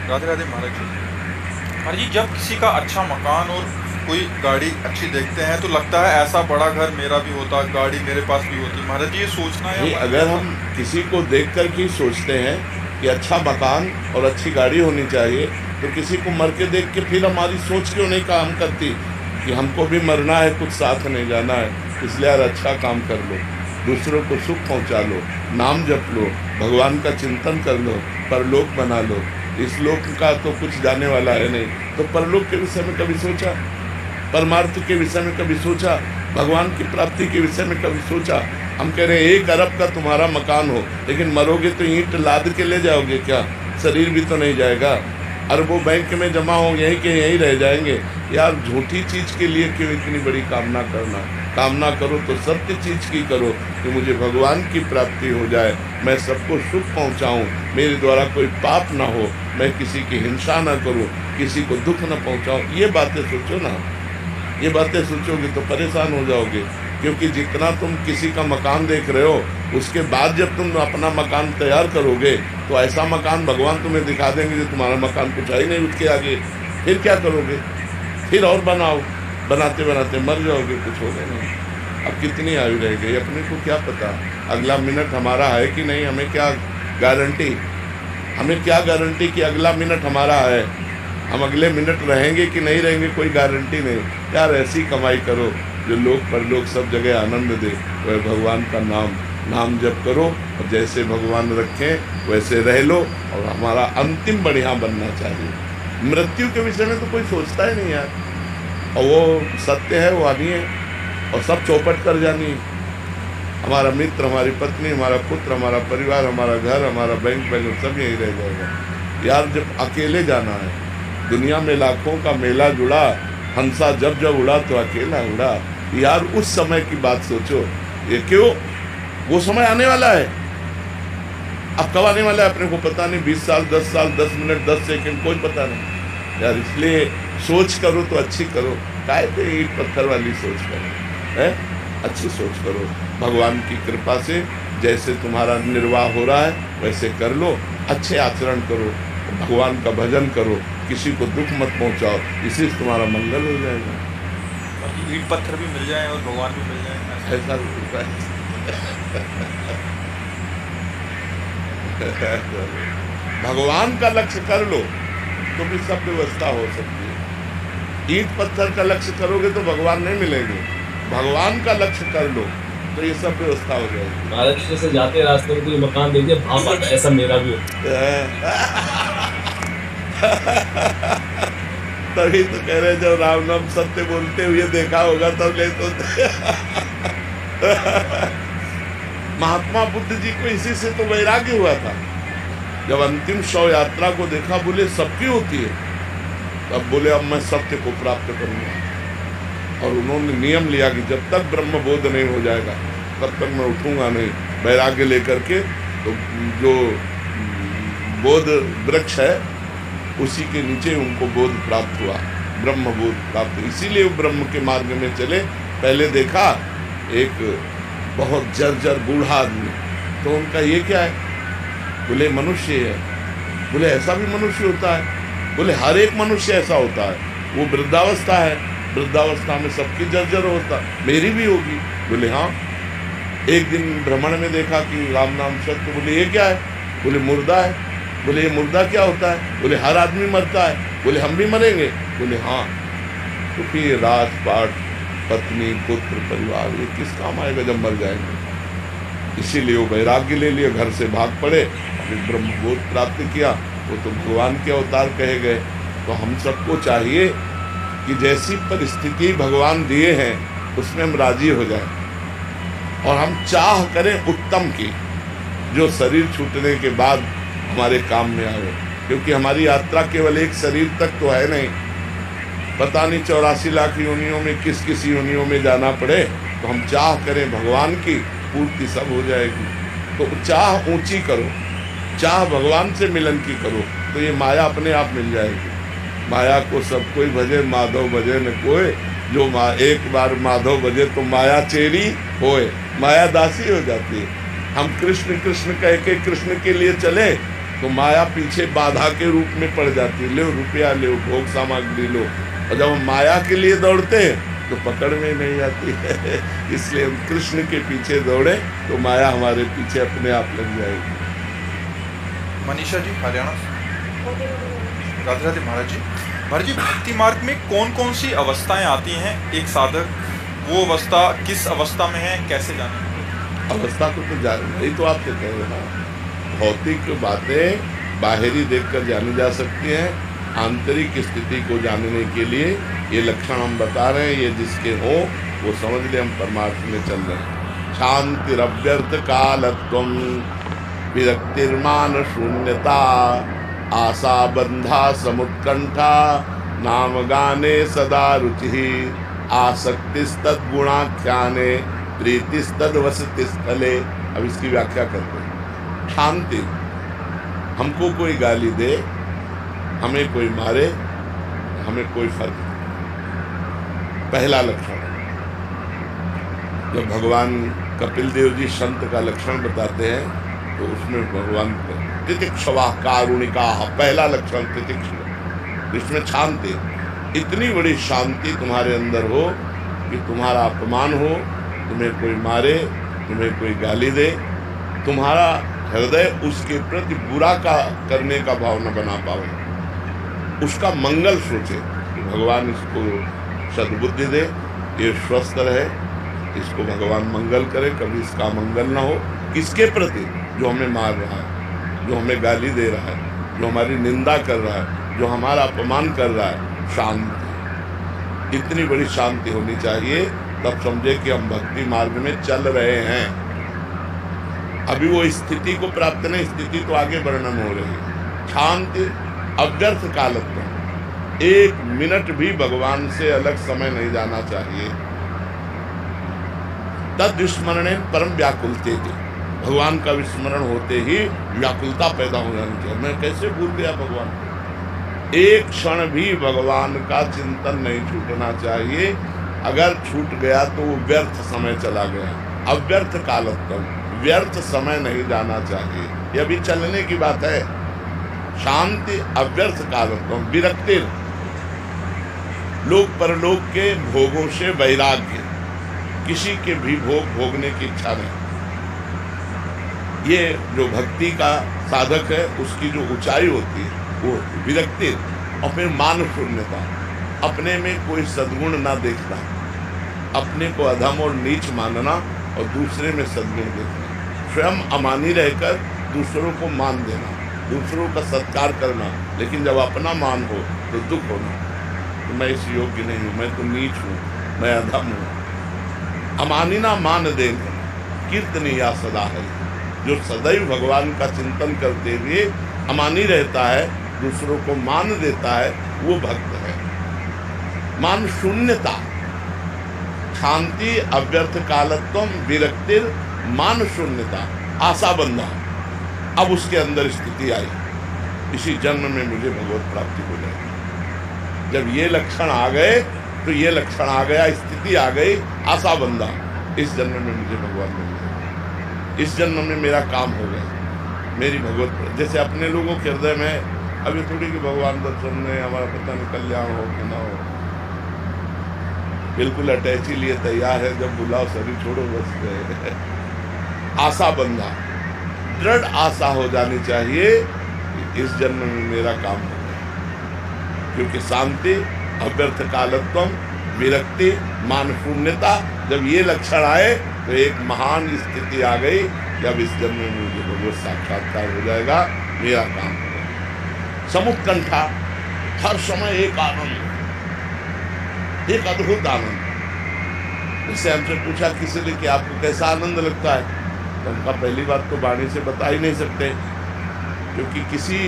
राधे राधे महाराज जी। महाराज जी, जब किसी का अच्छा मकान और कोई गाड़ी अच्छी देखते हैं तो लगता है ऐसा बड़ा घर मेरा भी होता, गाड़ी मेरे पास भी होती। महाराज जी, ये सोचना है नहीं, अगर हम किसी को देख कर के सोचते हैं कि अच्छा मकान और अच्छी गाड़ी होनी चाहिए, तो किसी को मर के देख के फिर हमारी सोच क्यों नहीं काम करती कि हमको भी मरना है, कुछ साथ नहीं जाना है, इसलिए यार अच्छा काम कर लो, दूसरों को सुख पहुंचा लो, नाम जप लो, भगवान का चिंतन कर लो, परलोक बना लो। इस लोक का तो कुछ जाने वाला है नहीं, तो परलोक के विषय में कभी सोचा? परमार्थ के विषय में कभी सोचा? भगवान की प्राप्ति के विषय में कभी सोचा? हम कह रहे हैं 1 अरब का तुम्हारा मकान हो, लेकिन मरोगे तो ईंट लाद के ले जाओगे क्या? शरीर भी तो नहीं जाएगा। अरबों बैंक में जमा हो, यहीं के यहीं रह जाएंगे। यार झूठी चीज़ के लिए क्यों इतनी बड़ी कामना करना? कामना करो तो सत्य चीज़ की करो कि मुझे भगवान की प्राप्ति हो जाए, मैं सबको सुख पहुंचाऊं, मेरे द्वारा कोई पाप ना हो, मैं किसी की हिंसा ना करूं, किसी को दुख न पहुंचाऊं। ये बातें सोचो ना। ये बातें सोचोगे तो परेशान हो जाओगे, क्योंकि जितना तुम किसी का मकान देख रहे हो, उसके बाद जब तुम अपना मकान तैयार करोगे तो ऐसा मकान भगवान तुम्हें दिखा देंगे जो तुम्हारा मकान कुछ है ही नहीं उसके आगे। फिर क्या करोगे? फिर और बनाओ, बनाते बनाते मर जाओगे, कुछ होगा नहीं। अब कितनी आयु रह गई, अपने को क्या पता अगला मिनट हमारा है कि नहीं? हमें क्या गारंटी? हमें क्या गारंटी कि अगला मिनट हमारा है? हम अगले मिनट रहेंगे कि नहीं रहेंगे, कोई गारंटी नहीं। यार ऐसी कमाई करो जो लोग परलोक सब जगह आनंद दे, वह भगवान का नाम जप करो, और जैसे भगवान रखें वैसे रह लो, और हमारा अंतिम बढ़िया बनना चाहिए। मृत्यु के विषय में तो कोई सोचता ही नहीं यार, और वो सत्य है, वो आनी है, और सब चौपट कर जानी है। हमारा मित्र, हमारी पत्नी, हमारा पुत्र, हमारा परिवार, हमारा घर, हमारा बैंक बैलेंस सब यही रह जाएगा। यार जब अकेले जाना है, दुनिया में लाखों का मेला जुड़ा, हंसा जब जब उड़ा तो अकेला उड़ा। यार उस समय की बात सोचो। ये क्यों? वो समय आने वाला है। अब कब आने वाला है अपने को पता नहीं। 20 साल, 10 साल, 10 मिनट, 10 सेकंड, कोई पता नहीं यार। इसलिए सोच करो तो अच्छी करो, काहे पे ईंट पत्थर वाली सोच करो, है? अच्छी सोच करो। भगवान की कृपा से जैसे तुम्हारा निर्वाह हो रहा है वैसे कर लो, अच्छे आचरण करो, भगवान का भजन करो, किसी को दुख मत पहुंचाओ, इसी से तुम्हारा मंगल हो जाएगा। ईंट पत्थर भी मिल जाए और भगवान भी मिल जाए, ऐसा भगवान का लक्ष्य कर लो तो भी सब व्यवस्था हो सकती है। ईंट पत्थर का लक्ष्य करोगे तो भगवान नहीं मिलेंगे। भगवान का लक्ष्य कर लो तो ये सब व्यवस्था हो जाएगी। महाराज से जाते रास्ते में कोई मकान देख दिया, भापा ऐसा मेरा भी तभी तो कह रहे, जब राम नाम सत्य बोलते हुए देखा होगा तब ले तो महात्मा बुद्ध जी को इसी से तो वैराग्य हुआ था। जब अंतिम शव यात्रा को देखा, बोले सबकी होती है, तब बोले अब मैं सत्य को प्राप्त करूंगा। और उन्होंने नियम लिया कि जब तक ब्रह्म बोध नहीं हो जाएगा तब तक मैं उठूंगा नहीं। वैराग्य लेकर के तो जो बोध वृक्ष है उसी के नीचे उनको बोध प्राप्त हुआ, ब्रह्म बोध प्राप्त। इसीलिए वो ब्रह्म के मार्ग में चले। पहले देखा एक बहुत जर्जर बूढ़ा आदमी, तो उनका ये क्या है? बोले मनुष्य है। बोले ऐसा भी मनुष्य होता है? बोले हर एक मनुष्य ऐसा होता है, वो वृद्धावस्था है, वृद्धावस्था में सबकी जर्जर होता, मेरी भी होगी। बोले हाँ। एक दिन भ्रमण में देखा कि राम नाम सत्य। बोले ये क्या है? बोले मुर्दा है। बोले ये मुर्दा क्या होता है? बोले हर आदमी मरता है। बोले हम भी मरेंगे? बोले हाँ। तो फिर राजपाट, पत्नी, पुत्र, परिवार, ये किस काम आएगा जब मर जाएंगे? इसीलिए वो वैराग्य ले लिया, घर से भाग पड़े, अभी ब्रह्मबोध प्राप्त किया। वो तो भगवान के अवतार कहे गए। तो हम सबको चाहिए कि जैसी परिस्थिति भगवान दिए हैं उसमें हम राजी हो जाएं, और हम चाह करें उत्तम की, जो शरीर छूटने के बाद हमारे काम में आए। क्योंकि हमारी यात्रा केवल एक शरीर तक तो है नहीं, पता नहीं 84 लाख योनियों में किस किस योनियों में जाना पड़े। तो हम चाह करें भगवान की, पूर्ति सब हो जाएगी। तो चाह ऊंची करो, चाह भगवान से मिलन की करो, तो ये माया अपने आप मिल जाएगी। माया को सब कोई भजे, माधव भजे न कोई। जो एक बार माधव भजे तो माया चेरी होए, माया दासी हो जाती है। हम कृष्ण कृष्ण कह के कृष्ण के लिए चले तो माया पीछे बाधा के रूप में पड़ जाती है, लो रुपया लो, भोग सामग्री लो। और जब हम माया के लिए दौड़ते हैं तो पकड़ में नहीं आती है। इसलिए हम कृष्ण के पीछे दौड़े तो माया हमारे पीछे अपने आप लग जाएगी। मनीषा जी हरियाणा से। राधे राधे महाराज जी। महाराज जी, भक्ति मार्ग में कौन कौन सी अवस्थाएं आती हैं एक साधक, वो अवस्था किस अवस्था में है, कैसे जाने? अवस्था को तो जान नहीं, तो आपसे कह रहे हैं, भौतिक बातें बाहरी देखकर जानी जा सकती हैं, आंतरिक स्थिति को जानने के लिए ये लक्षण हम बता रहे हैं, ये जिसके हो वो समझ ले हम परमार्थ में चल रहे हैं। शांतिरव्यर्थ कालत्वम, विरक्तिर्मान शून्यता, आशा बंधा समुत्कंठा, नाम गाने सदा रुचि, आसक्तिस्तद गुणाख्याने, प्रीतिस्तद वसति स्थले। अब इसकी व्याख्या करते हैं। शांति, हमको कोई गाली दे, हमें कोई मारे, हमें कोई फर्क नहीं। पहला लक्षण, जब भगवान कपिल देव जी संत का लक्षण बताते हैं तो उसमें भगवान तितिक्षवा कारुणिका, पहला लक्षण तितिक्ष, इसमें शांति, इतनी बड़ी शांति तुम्हारे अंदर हो कि तुम्हारा अपमान हो, तुम्हें कोई मारे, तुम्हें कोई गाली दे, तुम्हारा हृदय उसके प्रति बुरा का करने का भाव न बना पावे, उसका मंगल सोचे कि भगवान इसको सद्बुद्धि दे, ये स्वस्थ रहे, इसको भगवान मंगल करे, कभी इसका मंगल ना हो। किसके प्रति? जो हमें मार रहा है, जो हमें गाली दे रहा है, जो हमारी निंदा कर रहा है, जो हमारा अपमान कर रहा है। शांति, इतनी बड़ी शांति होनी चाहिए, तब समझे कि हम भक्ति मार्ग में चल रहे हैं। अभी वो स्थिति को प्राप्त नहीं, स्थिति तो आगे वर्णन हो रही है। शांति अव्यर्थ कालत्व, एक मिनट भी भगवान से अलग समय नहीं जाना चाहिए। तद विस्मरणे परम व्याकुलते थे, भगवान का विस्मरण होते ही व्याकुलता पैदा हो जानी चाहिए। मैं कैसे भूल गया भगवान? एक क्षण भी भगवान का चिंतन नहीं छूटना चाहिए। अगर छूट गया तो वो व्यर्थ समय चला गया। अव्यर्थ कालत्व, व्यर्थ समय नहीं जाना चाहिए। ये अभी चलने की बात है। शांति अव्यर्थ कालत्व, विरक्ति, लोक परलोक के भोगों से वैराग्य, किसी के भी भोग भोगने की इच्छा नहीं। ये जो भक्ति का साधक है उसकी जो ऊंचाई होती है वो विरक्ति, और फिर मान शून्यता, अपने में कोई सद्गुण ना देखना, अपने को अधम और नीच मानना और दूसरे में सद्गुण देखना, स्वयं अमानी रहकर दूसरों को मान देना, दूसरों का सत्कार करना, लेकिन जब अपना मान हो तो दुख होना, तो मैं इस योग्य नहीं हूँ, मैं तो नीच हूँ, मैं अधम हूँ। अमानिना मान देना कीर्तनीया सदा है। जो सदैव भगवान का चिंतन करते हुए अमानी रहता है, दूसरों को मान देता है, वो भक्त है। मान शून्यता, शांति अव्यर्थ कालत्व, विरक्ति, मान शून्यता, आशा बंधा। अब उसके अंदर स्थिति आई, इसी जन्म में मुझे भगवत प्राप्ति हो जाएगी। जब ये लक्षण आ गए तो ये लक्षण आ गया, स्थिति आ गई, आशा बंधा, इस जन्म में मुझे भगवान मिल गया, इस जन्म में मेरा काम हो गया, मेरी भगवत। जैसे अपने लोगों के हृदय में अभी थोड़ी कि भगवान दर्शन में हमारा पता नहीं कल्याण हो कि ना हो, बिल्कुल अटैच ही लिए तैयार है, जब बुलाओ शरीर छोड़ो बस गए। आशा बंधा, दृढ़ आशा हो जानी चाहिए कि इस जन्म में मेरा काम हो गया, क्योंकि शांति अव्यर्थ कालत्व, विरक्ति, मान शून्यता, जब ये लक्षण आए तो एक महान स्थिति आ गई कि अब इस जन्म में मुझे भगवत साक्षात्कार हो जाएगा, मेरा काम हो जाएगा। समुत्कंठा, हर समय एक आनंद, एक अद्भुत आनंद। इससे हमसे पूछा किसी ने कि आपको कैसा आनंद लगता है, तो उनका पहली बात तो वाणी से बता ही नहीं सकते, क्योंकि किसी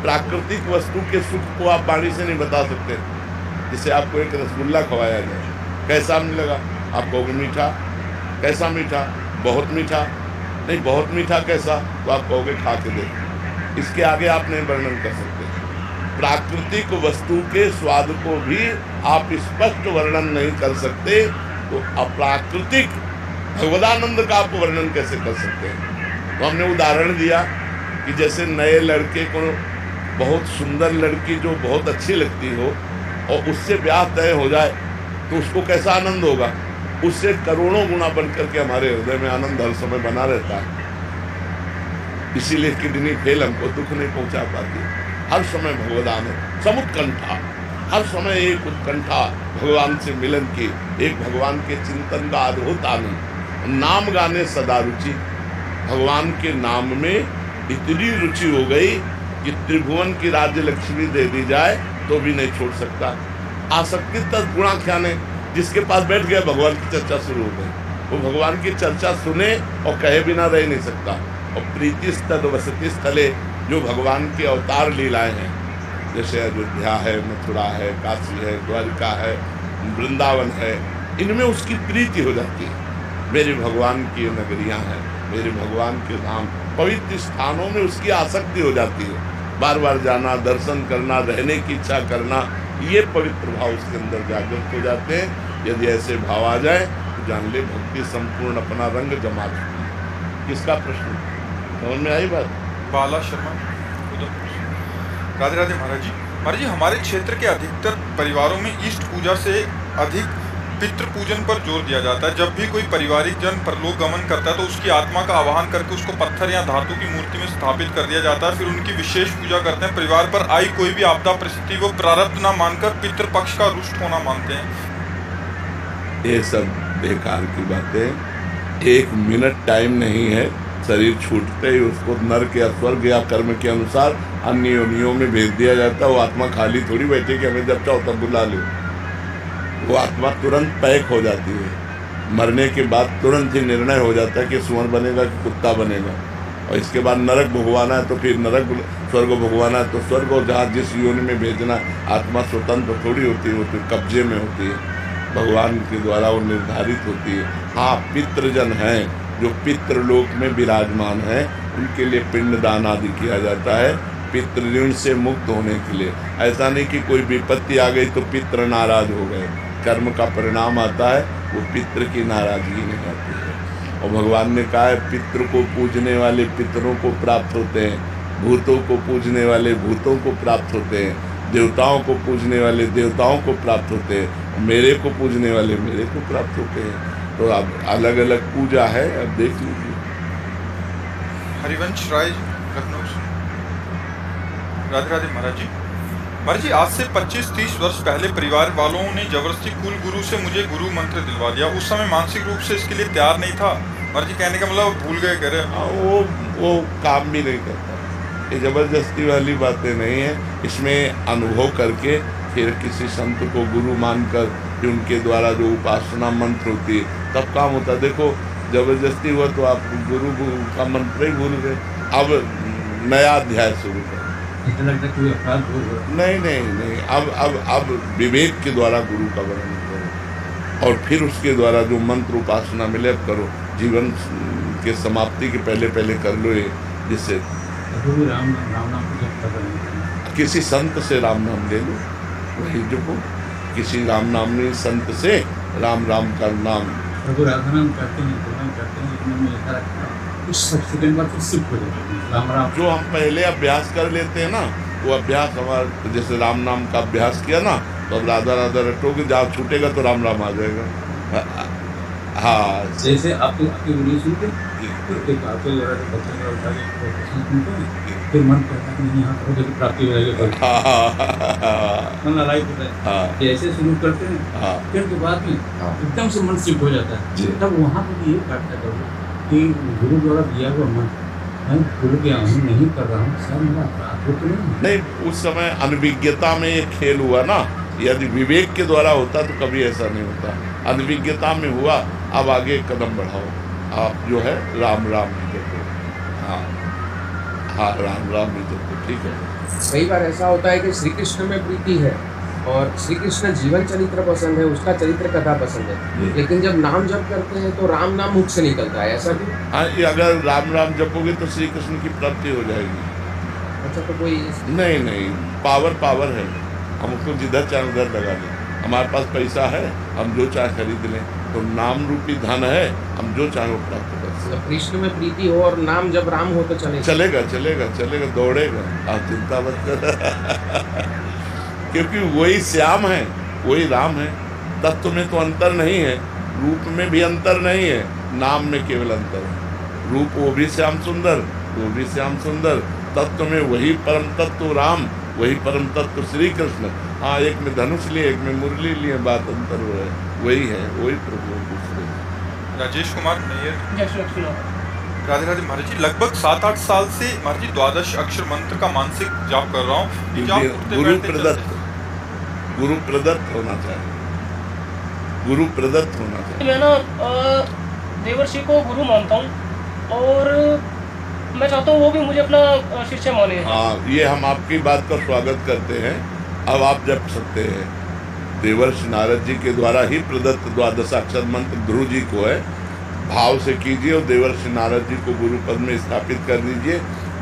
प्राकृतिक वस्तु के सुख को आप वाणी से नहीं बता सकते। जिसे आपको एक रसगुल्ला खवाया जाए, कैसा मिलेगा? आप कहोगे मीठा, कैसा मीठा? बहुत मीठा, नहीं बहुत मीठा कैसा? तो आप कहोगे खा के देखो। इसके आगे आप नहीं वर्णन कर सकते। प्राकृतिक वस्तु के स्वाद को भी आप स्पष्ट वर्णन नहीं कर सकते, तो अप्राकृतिक भगवदानंद का आप वर्णन कैसे कर सकते हैं? तो हमने उदाहरण दिया कि जैसे नए लड़के को बहुत सुंदर लड़की जो बहुत अच्छी लगती हो और उससे ब्याह तय हो जाए तो उसको कैसा आनंद होगा, उससे करोड़ों गुना बन करके हमारे हृदय में आनंद हर समय बना रहता है। इसीलिए किडनी फेल हमको दुख नहीं पहुंचा पाती। हर समय भगवान है समुत्कंठा, हर समय एक उत्कंठा भगवान से मिलन की, एक भगवान के चिंतन का अद्भुत आनंद। नाम गाने सदा रुचि, भगवान के नाम में इतनी रुचि हो गई कि त्रिभुवन की राज्य लक्ष्मी दे दी जाए तो भी नहीं छोड़ सकता। आसक्ति तक गुणा ख्याने, जिसके पास बैठ गया भगवान की चर्चा शुरू हो गई, वो भगवान की चर्चा सुने और कहे बिना रह नहीं सकता। और प्रीति स्थल वसति स्थले, जो भगवान के अवतार लीलाएं हैं, जैसे अयोध्या है, मथुरा है, काशी है, द्वारिका है, वृंदावन है, इनमें उसकी प्रीति हो जाती है। मेरे भगवान की नगरियां हैं, मेरे भगवान के धाम, पवित्र स्थानों में उसकी आसक्ति हो जाती है। बार बार जाना, दर्शन करना, रहने की इच्छा करना, ये पवित्र भाव उसके अंदर जागृत हो जाते हैं। यदि ऐसे भाव आ जाए तो जान ले भक्ति संपूर्ण अपना रंग जमा चुकी है। किसका प्रश्न समझ में आई बात? बाला शर्मा उदयपुर। राधे राधे महाराज जी। महाराज जी, हमारे क्षेत्र के अधिकतर परिवारों में इष्ट पूजा से अधिक पितृ पूजन पर जोर दिया जाता है। जब भी कोई पारिवारिक जन परलोक गमन करता है तो उसकी आत्मा का आवाहन करके उसको पत्थर या धातु की मूर्ति में स्थापित कर दिया जाता है, फिर उनकी विशेष पूजा करते हैं। परिवार पर आई कोई भी आपदा परिस्थिति वो प्रारब्ध न मानकर पितृपक्ष का रुष्ट होना मानते हैं। ये सब बेकार की बातें। 1 मिनट टाइम नहीं है, शरीर छूटते ही उसको नर्क या स्वर्ग या कर्म के अनुसार अन्य योनियों में भेज दिया जाता है। वो आत्मा खाली थोड़ी बैठे कि हमें जब चाहो तब बुला लो। वो आत्मा तुरंत पैक हो जाती है। मरने के बाद तुरंत ही निर्णय हो जाता है कि सुअर बनेगा कि कुत्ता बनेगा, और इसके बाद नरक भोगवाना है तो फिर नरक, स्वर्ग भोगवाना है तो स्वर्ग, और जहाँ जिस योनि में भेजना। आत्मा स्वतंत्र थोड़ी होती है, वो तो कब्जे में होती है, भगवान के द्वारा वो निर्धारित होती है। हाँ, पितृजन हैं जो पितृलोक में विराजमान हैं, उनके लिए पिंडदान आदि किया जाता है पितृऋण से मुक्त होने के लिए। ऐसा नहीं कि कोई विपत्ति आ गई तो पितृ नाराज हो गए। कर्म का परिणाम आता है, वो पितृ की नाराजगी नहीं आती है। और भगवान ने कहा है पितृ को पूजने वाले पितरों को प्राप्त होते हैं, भूतों को पूजने वाले भूतों को प्राप्त होते हैं, देवताओं को पूजने वाले देवताओं को प्राप्त होते हैं, मेरे को पूजने वाले मेरे को प्राप्त होते हैं। तो अब अलग अलग पूजा है, अब देख लीजिए। हरिवंश राय लखनऊ से। राधे राधे महाराज जी। महाराज जी, आज से 25-30 वर्ष पहले परिवार वालों ने जबरदस्ती कुल गुरु से मुझे गुरु मंत्र दिलवा दिया। उस समय मानसिक रूप से इसके लिए तैयार नहीं था। महाराज जी, कहने का मतलब भूल गए कह रहे। वो काम भी नहीं करता। ये जबरदस्ती वाली बातें नहीं है। इसमें अनुभव करके फिर किसी संत को गुरु मानकर फिर उनके द्वारा जो उपासना मंत्र होती है तब काम होता है। देखो, जबरदस्ती हुआ तो आप गुरु का मंत्र ही भूल गए। अब नया अध्याय शुरू करें। नहीं, अब विवेक के द्वारा गुरु का वर्णन करो और फिर उसके द्वारा जो मंत्र उपासना मिले अब करो। जीवन के समाप्ति के पहले कर लो ये, जिससे किसी संत से राम नाम ले लो, वही जो किसी राम नामी संत से राम राम का नाम। जो हम पहले अभ्यास कर लेते हैं ना, वो अभ्यास हमारा, जैसे राम नाम का अभ्यास किया ना तो अब राधा राधा रटोगे, जहाँ छूटेगा तो राम राम आ जाएगा। हाँ, जैसे आपकी वीडियो सुनते फिर मन करता है नहीं, यहाँ तो प्राप्ति हो जाएगी, ऐसे शुरू करते हैं। फिर के बाद में एकदम से मन शिफ्ट हो जाता है। तब वहाँ पर ये प्रार्थना करो कि गुरु द्वारा दिया हुआ मन मैं गुरु के आह्वान नहीं कर रहा हूँ, सर मेरा अपराध तो नहीं। उस समय अनभिज्ञता में ये खेल हुआ ना। यदि विवेक के द्वारा होता तो कभी ऐसा नहीं होता। अनभिज्ञता में हुआ। अब आगे कदम बढ़ाओ, आप जो है राम राम ही जपो। हाँ, राम राम ही जपो, ठीक है। कई बार ऐसा होता है कि श्री कृष्ण में प्रीति है और श्री कृष्ण जीवन चरित्र पसंद है, उसका चरित्र कथा पसंद है, लेकिन जब नाम जप करते हैं तो राम नाम मुख से निकलता है, ऐसा क्यों? हाँ, अगर राम राम जपोगे तो श्री कृष्ण की प्राप्ति हो जाएगी। अच्छा, तो कोई नहीं, पावर है। हम उसको जिधर चाहे उधर लगा लें। हमारे पास पैसा है, हम जो चाहे खरीद लें। तो नाम रूपी धन है, हम जो चाहे वो प्राप्त कर कृष्ण में प्रीति हो और नाम जब राम हो तो चलेगा, दौड़ेगा, आप चिंता मत कर। क्योंकि वही श्याम है, वही राम है। तत्व में तो अंतर नहीं है, रूप में भी अंतर नहीं है, नाम में केवल अंतर है। रूप वो भी श्याम सुंदर, वो भी श्याम सुंदर, तत्व में वही परम तत्व राम, वही परम तत्व श्री कृष्ण। हाँ, एक में धनुष लिए, एक में मुरली लिए, बात अंतर हो है, वही है, वही प्रभु दूसरे। राजेश कुमार नैयर। राधे राधे महाराज जी, लगभग 7-8 साल से महाराज जी 12 अक्षर मंत्र का मानसिक जाप कर रहा हूँ। गुरु प्रदत्त होना चाहिए, गुरु प्रदत्त होना चाहिए। मैं ना देवर्षि को गुरु मानता हूँ और मैं चाहता हूँ वो भी मुझे अपना शिष्य माने। हाँ, ये हम आपकी बात का स्वागत करते हैं। अब आप जप सकते हैं। देवर्षि नारद जी के द्वारा ही प्रदत्त 12 अक्षर मंत्र ध्रुव जी को है, भाव से कीजिए और देवर्षि नारद जी को गुरु पद में स्थापित कर दीजिए।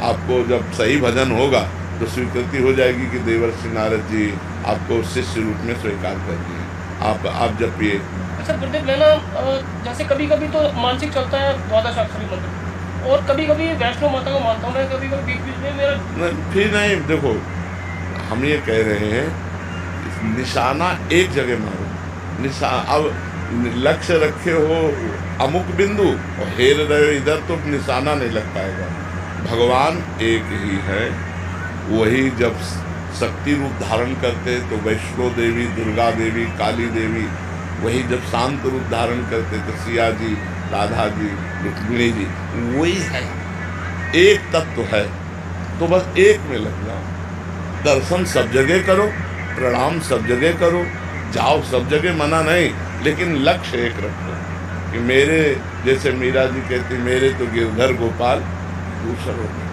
आपको जब सही भजन होगा तो स्वीकृति हो जाएगी कि देवर्षि नारद जी आपको शिष्य रूप में स्वीकार कर दिए। आप जपिए। अच्छा गुरुदेव, मैं ना जैसे कभी कभी तो मानसिक चलता है 12 अक्षरी मंत्र, और कभी कभी वैष्णो माता को मानता हूँ मैं, कभी कभी बीच बीच में मेरा फिर नहीं। देखो, हम ये कह रहे हैं निशाना एक जगह मारो। अब लक्ष्य रखे हो अमुक बिंदु और हेर रहे हो इधर, तो निशाना नहीं लग पाएगा। भगवान एक ही है। वही जब शक्ति रूप धारण करते तो वैष्णो देवी, दुर्गा देवी, काली देवी, वही जब शांत रूप धारण करते तो सिया जी, राधा जी, रुक्मिणी जी, वही है, एक तत्व है। तो बस एक में लग जाओ। दर्शन सब जगह करो, प्रणाम सब जगह करो, जाओ सब जगह, मना नहीं, लेकिन लक्ष्य एक रखो कि मेरे, जैसे मीरा जी कहती, मेरे तो गिरधर गोपाल दूसरों में।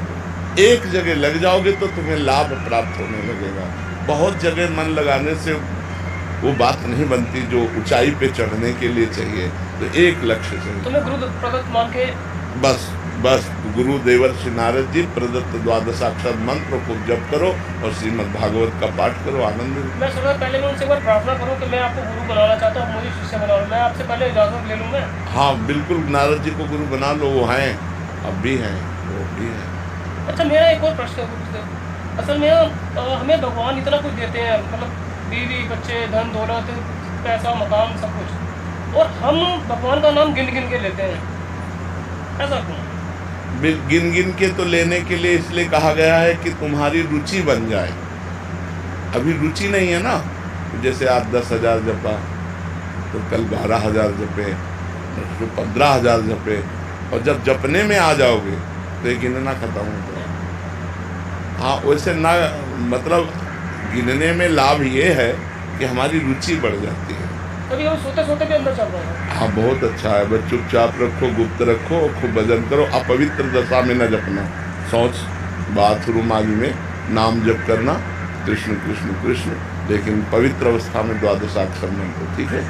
एक जगह लग जाओगे तो तुम्हें लाभ प्राप्त होने लगेगा। बहुत जगह मन लगाने से वो बात नहीं बनती जो ऊंचाई पे चढ़ने के लिए चाहिए। तो एक लक्ष्य चाहिए। तुम्हें गुरु प्रदत्त मान के बस गुरु देवर्षि नारद जी प्रदत्त 12 अक्षर मंत्र को जप करो और श्रीमद् भागवत का पाठ करो, आनंद। मैं सुना पहले मैं उनसे एक बार प्रार्थना करूं कि मैं आपको गुरु बनाना चाहता हूं, मुझे शिष्य बना लो। मैं आपसे पहले इजाजत ले लूंगा। हाँ बिल्कुल, नारद जी को गुरु बना लो, वो हैं, अब भी हैं, वो भी हैं। अच्छा, मेरा एक और प्रश्न है गुरुदेव। असल में हमें भगवान इतना कुछ देते हैं, मतलब बीवी, बच्चे, धन दौलत, पैसा, मकान, सब कुछ, और हम भगवान का नाम गिन गिन के लेते हैं, ऐसा क्यों? गिन गिन के तो लेने के लिए इसलिए कहा गया है कि तुम्हारी रुचि बन जाए। अभी रुचि नहीं है ना। जैसे आप 10,000 जपा तो कल 12,000 जपे, तो 15,000 जपे, और जब जपने में आ जाओगे तो ये गिनना खत्म हो जाएगा। हाँ, वैसे ना, मतलब गिनने में लाभ ये है कि हमारी रुचि बढ़ जाती है। कभी हम सोते सोते भी अंदर चल रहा है। हाँ, बहुत अच्छा है। बस चुपचाप रखो, गुप्त रखो, खूब भजन करो। अपवित्र दशा में न जपना, शौच, बाथरूम आदि में नाम जप करना, कृष्ण कृष्ण कृष्ण, लेकिन पवित्र अवस्था में 12 अक्षर मंत्र, ठीक है।